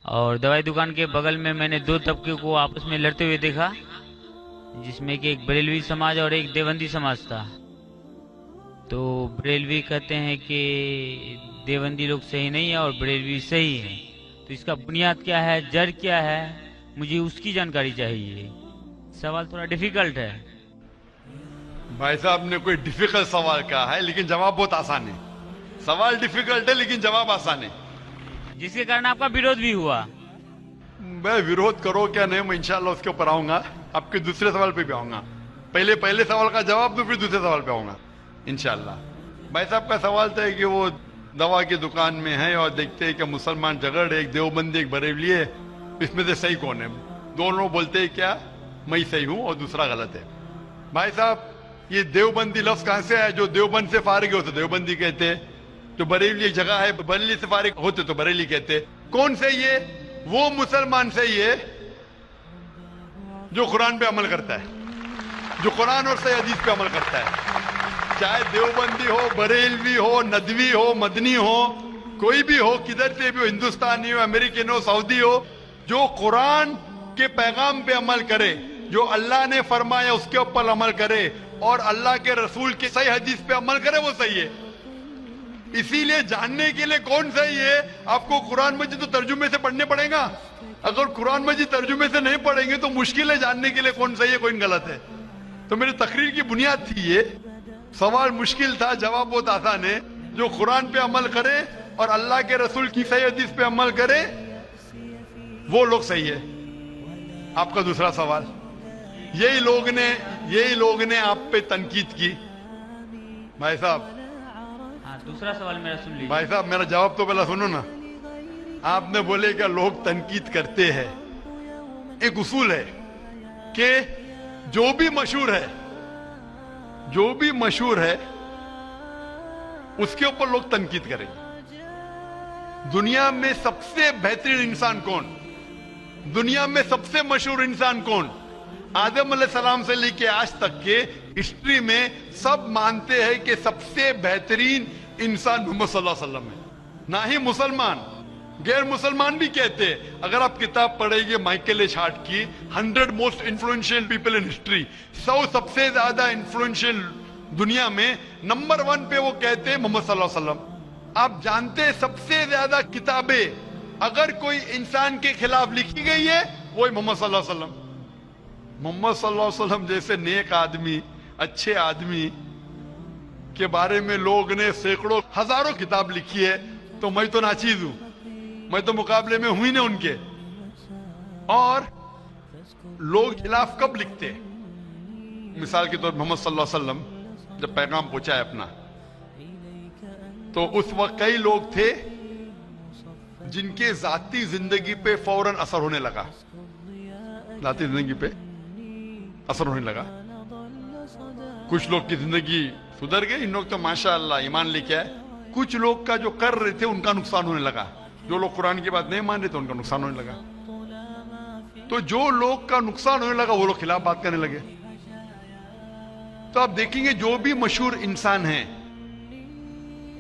اور دوائی دکان کے بغل میں میں نے دو طبقے کو آپس میں لڑتے ہوئے دیکھا، جس میں کہ ایک بریلوی سماج اور ایک دیوبندی سماج تھا۔ تو بریلوی کہتے ہیں کہ دیوبندی لوگ صحیح نہیں ہے اور بریلوی صحیح ہے، تو اس کا بنیاد کیا ہے، جڑ کیا ہے، مجھے اس کی جانکاری چاہیے۔ سوال تھوڑا ڈیفیکلٹ ہے۔ بھائی صاحب نے کوئی ڈیفیکلٹ سوال کہا ہے لیکن جواب بہت آسان ہے۔ سوال ڈیفیکلٹ ہے لیکن جواب آسان ہے۔ جس کے کارن آپ کا وروध بھی ہوا۔ میں وروध کرو کیا نہیں، میں انشاءاللہ اس کے اوپر آؤں گا، آپ کے دوسرے سوال پہ بھی آؤں گا۔ پہلے سوال کا جواب دو، پھر دوسرے سوال پہ آؤں گا انشاءاللہ۔ بھائی صاحب کا سوال تھا کہ وہ دوا کی دکان میں ہے اور دیکھتے ہیں کہ مسلمان جھگڑ، ایک دیوبندی ایک بریلوی ہے، اس میں سے صحیح کون ہے؟ دونوں بولتے ہیں کیا میں صحیح ہوں اور دوسرا غلط ہے۔ بھائی صاحب یہ دیوبندی لفظ کہاں سے ہے؟ جو دیوبند سے فارغ ہوتے دیوبندی کہتے، جو بریلی ایک جگہ ہے بریلی سے فارغ ہوتے تو بریلی کہتے۔ کون صحیح ہے؟ وہ مسلمان صحیح ہے جو قرآن پہ عمل کرتا ہے، جو قرآن اور صحیح حدیث پہ عمل کرتا ہے، چاہے دیوبندی ہو، بریلوی ہو، ندوی ہو، مدنی ہو، کوئی بھی ہو، کدھر سے بھی ہو، ہندوستانی ہو، امریکن ہو، سعودی ہو، جو قرآن کے پیغام پہ عمل کرے، جو اللہ نے فرمایا اس کے اوپر عمل کرے اور اللہ کے رسول کی صحیح حدیث پہ عمل کرے، وہ صحیح ہے۔ اسی لیے جاننے کے لیے کون صحیح ہے، آپ کو قرآن مجید تو ترجمے سے پڑھنے پڑے گا۔ اگر قرآن مجید ترجمے سے نہیں پڑھیں گے تو مشکل ہے جاننے کے لیے کون صحیح ہے کون غلط ہے۔ تو میری تقریر کی بنیاد تھی یہ، سوال مشکل تھا، جواب بہت آسان ہے۔ جو قرآن پہ عمل کرے اور اللہ کے رسول کی صحیح حدیث پہ عمل کرے وہ لوگ صحیح ہے۔ آپ کا دوسرا سوال، یہی لوگ نے آپ پہ تنقید کی۔ بھائی صاحب دوسرا سوال میرا سن لیجیے۔ بھائی صاحب میرا جواب تو پہلا سنو نا۔ آپ نے بولے کہ لوگ تنقید کرتے ہیں، ایک اصول ہے کہ جو بھی مشہور ہے اس کے اوپر لوگ تنقید کریں گے۔ دنیا میں سب سے بہترین انسان کون؟ دنیا میں سب سے مشہور انسان کون؟ آدم علیہ السلام سے لے کے آج تک کے ہسٹری میں سب مانتے ہیں کہ سب سے بہترین انسان محمد صلی اللہ علیہ وسلم ہے۔ نہ ہی مسلمان، غیر مسلمان بھی کہتے ہیں۔ اگر آپ کتاب پڑھیں گے مائیکل ایچ ہارٹ کی 100 most influential people in history, 100 سب سے زیادہ انفلوئنشل دنیا میں، نمبر 1 پہ وہ کہتے ہیں محمد صلی اللہ علیہ وسلم۔ آپ جانتے ہیں سب سے زیادہ کتابیں اگر کوئی انسان کے خلاف لکھی گئی ہے وہی محمد صلی اللہ علیہ وسلم۔ محمد صلی اللہ علیہ وسلم جیسے نیک آدمی، اچھے آدمی کے بارے میں لوگ نے سینکڑوں ہزاروں کتاب لکھی ہے، تو میں تو ناچیز ہوں، میں تو مقابلے میں ہوں ہی نہیں ان کے۔ اور لوگ خلاف کب لکھتے ہیں؟ مثال کے طور محمد صلی اللہ علیہ وسلم جب پیغام پہنچا ہے اپنا، تو اس وقت کئی لوگ تھے جن کے ذاتی زندگی پہ فوراً اثر ہونے لگا، ذاتی زندگی پہ اثر ہونے لگا۔ کچھ لوگ کی زندگی سدھر گئی، ان لوگ تو ماشاءاللہ ایمان لے کے آئے۔ کچھ لوگ کا جو کر رہے تھے ان کا نقصان ہونے لگا، جو لوگ قرآن کی بات نہیں مان رہے تھے ان کا نقصان ہونے لگا۔ تو جو لوگ کا نقصان ہونے لگا وہ لوگ خلاف بات کرنے لگے۔ تو آپ دیکھیں گے جو بھی مشہور انسان ہیں،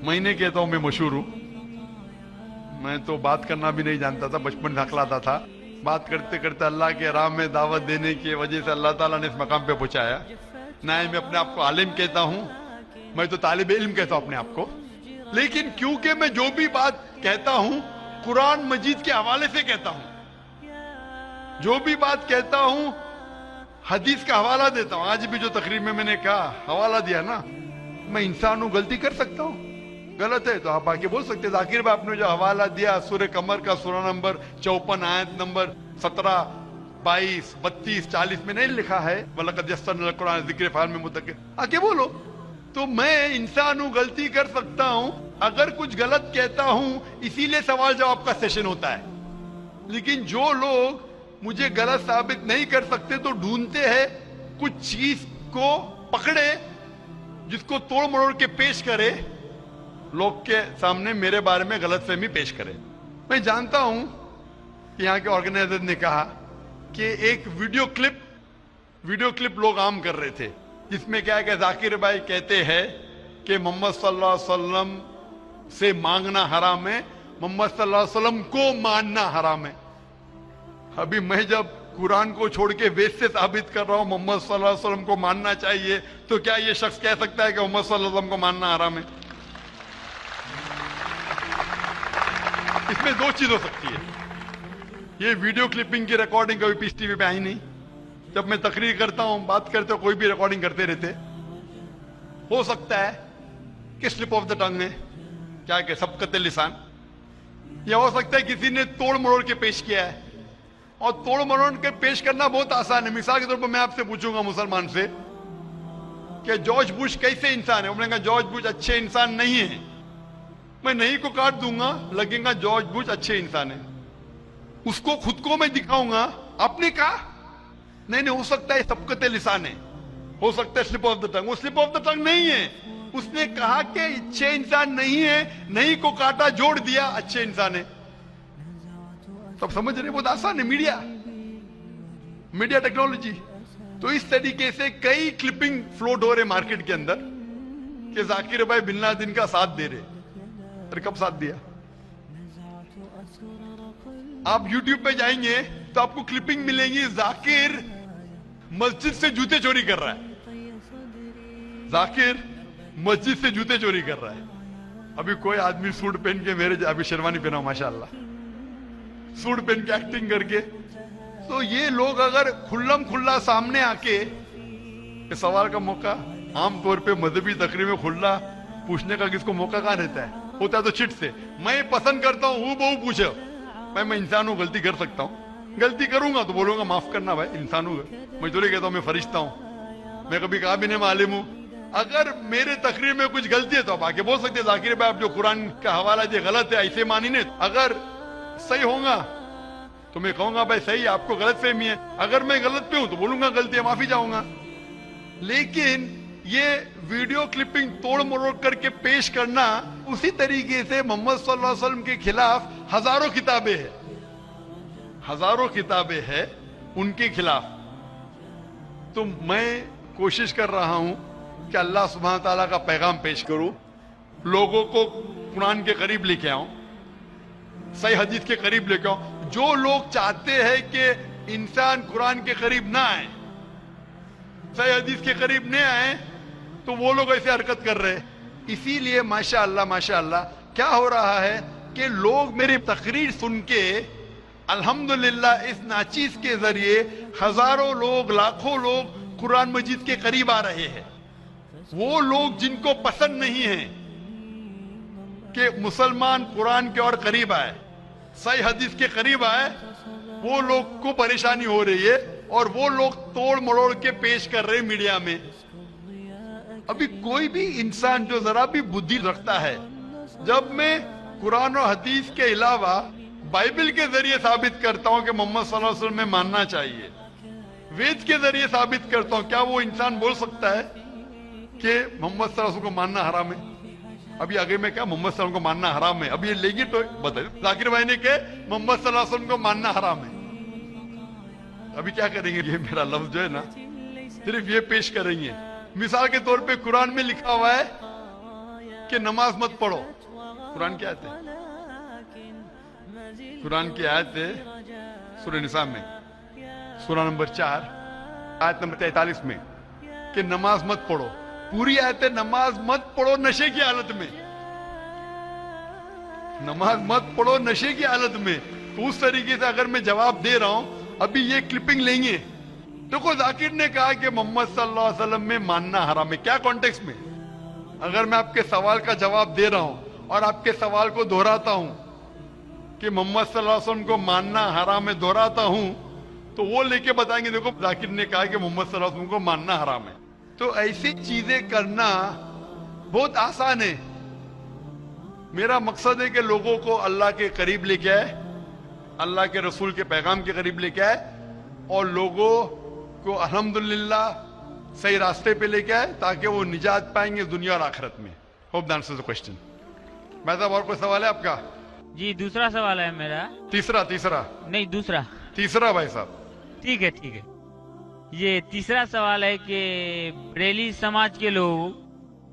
میں نہیں کہتا ہوں میں مشہور ہوں، میں تو بات کرنا بھی نہیں جانتا تھا، بچپن سے ہکلاتا تھا، بات کرتے کرتے اللہ کے راہ میں دعوت دینے کی وجہ سے اللہ تعالیٰ نے اس مقام پہ پہنچایا۔ نہ میں اپنے آپ کو عالم کہتا ہوں، میں تو طالب علم کہتا ہوں اپنے آپ کو، لیکن کیونکہ میں جو بھی بات کہتا ہوں قرآن مجید کے حوالے سے کہتا ہوں، جو بھی بات کہتا ہوں حدیث کا حوالہ دیتا ہوں۔ آج بھی جو تقریر میں نے کہا حوالہ دیا نا، میں انسان ہوں، غلطی کر سکتا ہوں، غلط ہے تو آپ آ کے بول سکتے ہیں۔ ذاکر بھائی آپ نے جو حوالہ دیا سورہ قمر کا سورہ نمبر 54 آیت نمبر 17، 22، 32، 40 میں نہیں لکھا ہے وَلَقَدْ يَسَّرْنَا الْقُرْآنَ لِلذِّكْرِ فَهَلْ مِن مُدَّكِرٍ؟ آ کے بولو۔ تو میں انسان ہوں، غلطی کر سکتا ہوں، اگر کچھ غلط کہتا ہوں اسی لیے سوال جواب کا سیشن ہوتا ہے۔ لیکن جو لوگ مجھے غلط ثابت نہیں کر سکتے تو ڈھونڈتے ہیں کچھ چیز کو پکڑے جس کو توڑ مروڑ کے پیش کرے، لوگ کے سامنے میرے بارے میں غلط فہمی پیش کرے۔ میں جانتا ہوں کہ یہاں کے آرگنائزر نے کہا کہ ایک ویڈیو کلپ لوگ عام کر رہے تھے، جس میں کیا ہے کہ ذاکر بھائی کہتے ہیں کہ محمد صلی اللہ علیہ وسلم سے مانگنا حرام ہے मोहम्मद सल्लल्लाहु अलैहि वसल्लम को मानना हराम है। अभी मैं जब कुरान को छोड़ के वेद से साबित कर रहा हूं मोहम्मद सल्लल्लाहु अलैहि वसल्लम को मानना चाहिए, तो क्या ये शख्स कह सकता है कि मोहम्मद सल्लल्लाहु अलैहि वसल्लम को मानना हराम है? इसमें दो चीज हो सकती है। ये वीडियो क्लिपिंग की रिकॉर्डिंग कभी पीस टीवी पे आई नहीं। जब मैं तकरीर करता हूं, बात करते हो, कोई भी रिकॉर्डिंग करते रहते, हो सकता है कि स्लिप ऑफ द टंग है, क्या के सबकत लिसान, या हो सकता है किसी ने तोड़ मरोड़ के पेश किया है। और तोड़ मरोड़ के पेश करना बहुत आसान है। मिसाल के तौर पर मैं आपसे पूछूंगा मुसलमान से कि जॉर्ज बुश कैसे इंसान है, उन्होंने कहा जॉर्ज बुश अच्छे इंसान नहीं है। मैं नहीं को काट दूंगा, लगेगा जॉर्ज बुश अच्छे इंसान है। उसको खुद को मैं दिखाऊंगा, आपने कहा नहीं नहीं, हो सकता है सबकत लिसान है, हो सकता है स्लिप ऑफ द टंग। वो स्लिप ऑफ द टंग नहीं है, उसने कहा कि अच्छे इंसान नहीं है, नहीं को काटा, जोड़ दिया, अच्छे इंसान है। तब समझ रहे, बहुत आसान है। Media technology. तो इस तरीके से कई क्लिपिंग फ्लोट हो रहे मार्केट के अंदर कि जाकिर भाई बिन लादेन का साथ दे रहे। अरे कब साथ दिया? आप YouTube पे जाएंगे तो आपको क्लिपिंग मिलेंगी, जाकिर मस्जिद से जूते चोरी कर रहा है, जाकिर मस्जिद से जूते चोरी कर रहा है। अभी कोई आदमी सूट पहन के, मेरे अभी शेरवानी पहना माशाल्लाह, सूट पहन के एक्टिंग करके, तो ये लोग अगर खुल्लम खुल्ला सामने आके, इस सवाल का मौका आमतौर पे मजहबी तकरीर में खुल्ला पूछने का किसको मौका कहां रहता है? होता है तो चिट से। मैं पसंद करता हूं हूं बहु पूछो, मैं इंसान हूं, गलती कर सकता हूं, गलती करूंगा तो बोलूंगा माफ करना भाई, इंसान हूं, मैं तो नहीं कहता हूं मैं फरिश्ता हूं, मैं कभी कहा भी नहीं मालिम हूं। अगर मेरे तकरीर में कुछ गलती है तो आप आके बोल सकते हैं जाकिर भाई आप जो कुरान का हवाला दिया गलत है, ऐसे मानी नहीं। अगर सही होगा तो मैं कहूंगा भाई सही, आपको गलत फहमी है। अगर मैं गलत पे हूं तो बोलूंगा गलती है, माफी चाहूंगा। लेकिन ये वीडियो क्लिपिंग तोड़ मरोड़ करके पेश करना, उसी तरीके से मोहम्मद सल्लल्लाहु अलैहि वसल्लम के खिलाफ हजारों किताबें हैं, हजारों किताबें हैं उनके खिलाफ। तो मैं कोशिश कर रहा हूं कि अल्लाह सुब्हान ताला का पैगाम पेश करूं, लोगों को कुरान के करीब लेके आऊं, सही हदीस के करीब लेके आऊं। जो लोग चाहते हैं कि इंसान कुरान के करीब ना आए, सही हदीस के करीब नहीं आए, तो वो लोग ऐसे हरकत कर रहे हैं। इसीलिए माशाअल्लाह माशाअल्लाह क्या हो रहा है कि लोग मेरी तकरीर सुन के अल्हम्दुलिल्लाह इस नाचीज के जरिए हजारों लोग, लाखों लोग कुरान मजीद के करीब आ रहे हैं। वो लोग जिनको पसंद नहीं है कि मुसलमान कुरान के और करीब आए, सही हदीस के करीब आए, वो लोग को परेशानी हो रही है और वो लोग तोड़ मरोड़ के पेश कर रहे हैं मीडिया में। अभी कोई भी इंसान जो जरा भी बुद्धि रखता है, जब मैं कुरान और हदीस के अलावा बाइबल के जरिए साबित करता हूं कि मोहम्मद सल्लल्लाहु अलैहि वसल्लम में मानना चाहिए, वेद के जरिए साबित करता हूं, क्या वो इंसान बोल सकता है कि मोहम्मद सल्लल्लाहु अलैहि वसल्लम को मानना हराम है? अभी आगे में क्या मोहम्मद सल्लल्लाहु अलैहि वसल्लम को मानना हराम है, अब ये लेगी तो बताइए। जाकिर भाई ने कहा मोहम्मद सल्लल्लाहु अलैहि वसल्लम को मानना हराम है। अभी क्या करेंगे? ये मेरा लफ्ज जो है ना, सिर्फ ये पेश करेंगे। मिसाल के तौर पे कुरान में लिखा हुआ है कि नमाज मत पढ़ो, कुरान की आयत है, कुरान की आयत है सूरह निसा में, सूरह नंबर 4 आयत नंबर 43 में, कि नमाज मत पढ़ो। पूरी आयत है नमाज मत पढ़ो नशे की हालत में, नमाज मत पढ़ो नशे की हालत में। तो उस तरीके से अगर मैं जवाब दे रहा हूं, अभी ये क्लिपिंग लेंगे, देखो जाकिर ने कहा कि मोहम्मद सल्लल्लाहु अलैहि वसल्लम में मानना हराम है, क्या कॉन्टेक्स्ट में? अगर मैं आपके सवाल का जवाब दे रहा हूं और आपके सवाल को दोहराता हूं कि मोहम्मद सल्लल्लाहु अलैहि वसल्लम को मानना हराम है, दोहराता हूं, तो वो लेके बताएंगे देखो जाकिर ने कहा कि मोहम्मद सल्लल्लाहु अलैहि वसल्लम को मानना हराम है। तो ऐसी चीजें करना बहुत आसान है। मेरा मकसद है कि लोगों को अल्लाह के करीब लेके आए, अल्लाह के रसूल के पैगाम के करीब लेके आए और लोगों को अल्हम्दुलिल्लाह सही रास्ते पे लेके आए ताकि वो निजात पाएंगे दुनिया और आखिरत में। Hope that answers the question. भाई साहब और कोई सवाल है आपका? जी दूसरा सवाल है मेरा। तीसरा नहीं दूसरा। तीसरा भाई साहब। ठीक है ठीक है। ये तीसरा सवाल है कि बरेली समाज के लोग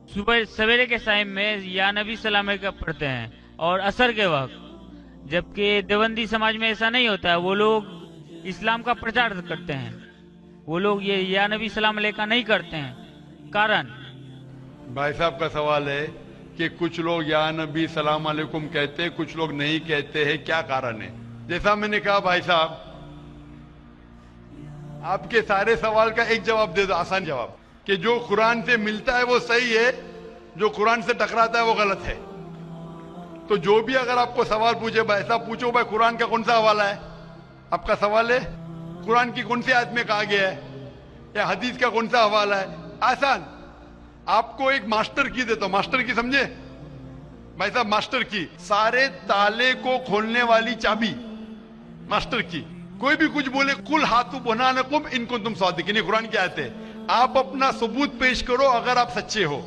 सुबह सवेरे के टाइम में या नबी सलाम का पढ़ते हैं और असर के वक्त जबकि देवबंदी समाज में ऐसा नहीं होता है। वो लोग इस्लाम का प्रचार करते हैं, वो लोग ये या नबी सलाम अलैका नहीं करते हैं। कारण भाई साहब का सवाल है कि कुछ लोग या नबी सलाम अलैकुम कहते हैं, कुछ लोग नहीं कहते हैं, क्या कारण है? जैसा मैंने कहा भाई साहब, आपके सारे सवाल का एक जवाब दे दो, आसान जवाब, कि जो कुरान से मिलता है वो सही है, जो कुरान से टकराता है वो गलत है। तो जो भी अगर आपको सवाल पूछे, भाई साहब पूछो भाई कुरान का कौन सा हवाला है, आपका सवाल है कुरान की कौन सी आयत में कहा गया है या हदीस का कौन सा हवाला है, आसान। आपको एक मास्टर की देता हूं, मास्टर की समझे भाई साहब, मास्टर की, सारे ताले को खोलने वाली चाबी, मास्टर की। कोई भी कुछ बोले, कुल हाथू बुनानकुम इनको तुम सादिकीन, कुरान की आयत है। आप अपना सबूत पेश करो अगर आप सच्चे हो।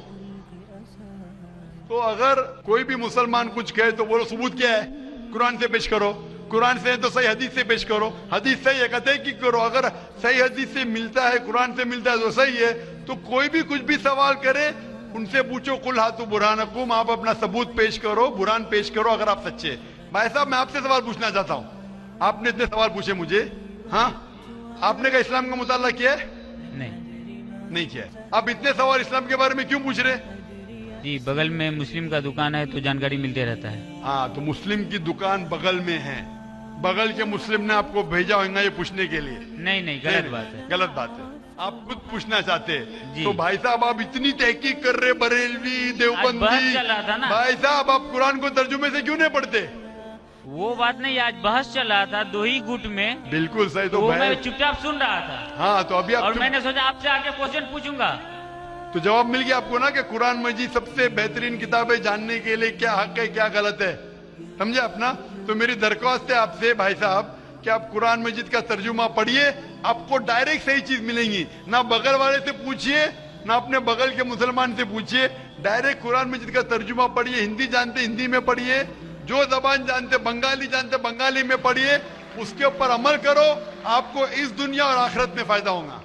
तो अगर कोई भी मुसलमान कुछ कहे तो बोलो सबूत क्या है, कुरान से पेश करो, कुरान से है तो सही हदीस से पेश करो, हदीस सही है कहते की करो, अगर सही हदीस से मिलता है, कुरान से मिलता है तो सही है। तो कोई भी कुछ भी सवाल करे उनसे पूछो, कुल हाथू बुरहानकुम, आप अपना सबूत पेश करो, बुरहान पेश करो अगर आप सच्चे। भाई साहब मैं आपसे सवाल पूछना चाहता हूं, आपने इतने सवाल पूछे मुझे, हाँ आपने क्या इस्लाम का मुताला किया है? नहीं किया है। आप इतने सवाल इस्लाम के बारे में क्यों पूछ रहे? जी बगल में मुस्लिम का दुकान है तो जानकारी मिलते रहता है। हाँ तो मुस्लिम की दुकान बगल में है, बगल के मुस्लिम ने आपको भेजा होगा ये पूछने के लिए? नहीं गलत बात है, गलत बात है। आप खुद पूछना चाहते हैं। जी। तो भाई साहब आप इतनी तहकीक कर रहे, बरेलवी देवबंदी, बहस चल रहा था ना। भाई साहब आप कुरान को तर्जुमे से क्यों नहीं पढ़ते? वो बात नहीं, आज बहस चल रहा था दो ही गुट में। बिल्कुल सही। तो मैं चुपचाप सुन रहा था। हाँ तो अभी आप और मैंने सोचा आपसे आके क्वेश्चन पूछूंगा। तो जवाब मिल गया आपको ना कि कुरान मजीद सबसे बेहतरीन किताब है, जानने के लिए क्या हक है क्या गलत है, समझे अपना। तो मेरी दरख्वास्त है आपसे भाई साहब कि आप कुरान मजीद का तर्जुमा पढ़िए, आपको डायरेक्ट सही चीज मिलेंगी। ना बगल वाले से पूछिए, ना अपने बगल के मुसलमान से पूछिए, डायरेक्ट कुरान मजीद का तर्जुमा पढ़िए। हिंदी जानते हिंदी में पढ़िए, जो जबान जानते बंगाली जानते बंगाली में पढ़िए, उसके ऊपर अमल करो, आपको इस दुनिया और आखिरत में फायदा होगा।